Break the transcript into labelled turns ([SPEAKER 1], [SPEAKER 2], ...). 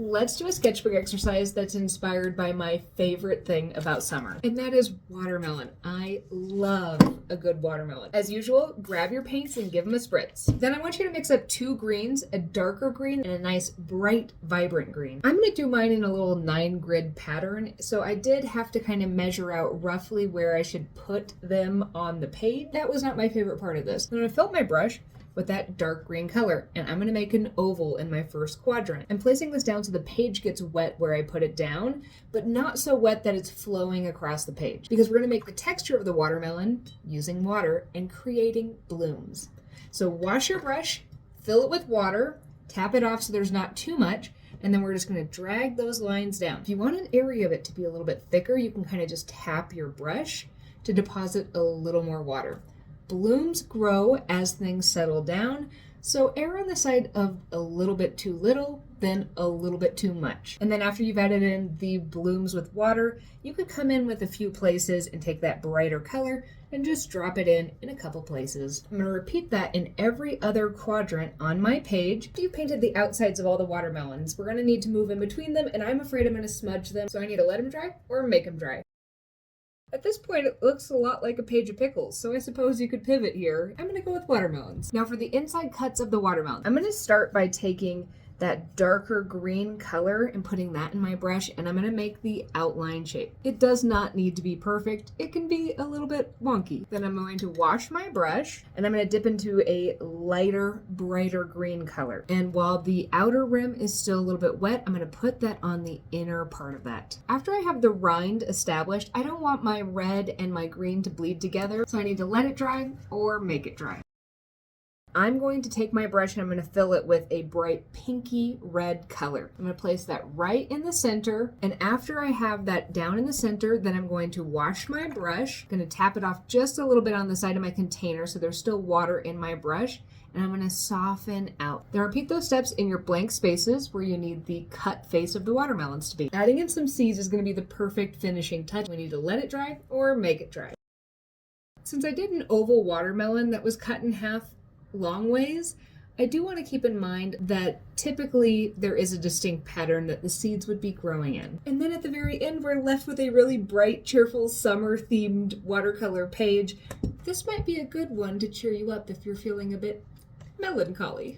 [SPEAKER 1] let's do a sketchbook exercise that's inspired by my favorite thing about summer, and that is watermelon. I love a good watermelon. As usual, grab your paints and give them a spritz. Then I want you to mix up two greens, a darker green and a nice bright, vibrant green. I'm gonna do mine in a little 9-grid pattern, so I did have to kind of measure out roughly where I should put them on the page. That was not my favorite part of this. I'm gonna fill up my brush with that dark green color, and I'm going to make an oval in my first quadrant. I'm placing this down so the page gets wet where I put it down, but not so wet that it's flowing across the page, because we're going to make the texture of the watermelon using water and creating blooms. So wash your brush, fill it with water, tap it off so there's not too much, and then we're just going to drag those lines down. If you want an area of it to be a little bit thicker, you can kind of just tap your brush to deposit a little more water. Blooms grow as things settle down, so err on the side of a little bit too little, then a little bit too much. And then after you've added in the blooms with water, you could come in with a few places and take that brighter color and just drop it in a couple places. I'm going to repeat that in every other quadrant on my page. You've painted the outsides of all the watermelons. We're going to need to move in between them, and I'm afraid I'm going to smudge them, so I need to let them dry or make them dry. At this point, it looks a lot like a page of pickles, so I suppose you could pivot here. I'm gonna go with watermelons. Now for the inside cuts of the watermelon, I'm gonna start by taking that darker green color and putting that in my brush, and I'm gonna make the outline shape. It does not need to be perfect. It can be a little bit wonky. Then I'm going to wash my brush, and I'm gonna dip into a lighter, brighter green color. And while the outer rim is still a little bit wet, I'm gonna put that on the inner part of that. After I have the rind established, I don't want my red and my green to bleed together, so I need to let it dry or make it dry. I'm going to take my brush and I'm going to fill it with a bright pinky red color. I'm going to place that right in the center, and after I have that down in the center, then I'm going to wash my brush. I'm going to tap it off just a little bit on the side of my container so there's still water in my brush, and I'm going to soften out. Then repeat those steps in your blank spaces where you need the cut face of the watermelons to be. Adding in some seeds is going to be the perfect finishing touch. We need to let it dry or make it dry. Since I did an oval watermelon that was cut in half long ways, I do want to keep in mind that typically there is a distinct pattern that the seeds would be growing in. And then at the very end, we're left with a really bright, cheerful, summer-themed watercolor page. This might be a good one to cheer you up if you're feeling a bit melancholy.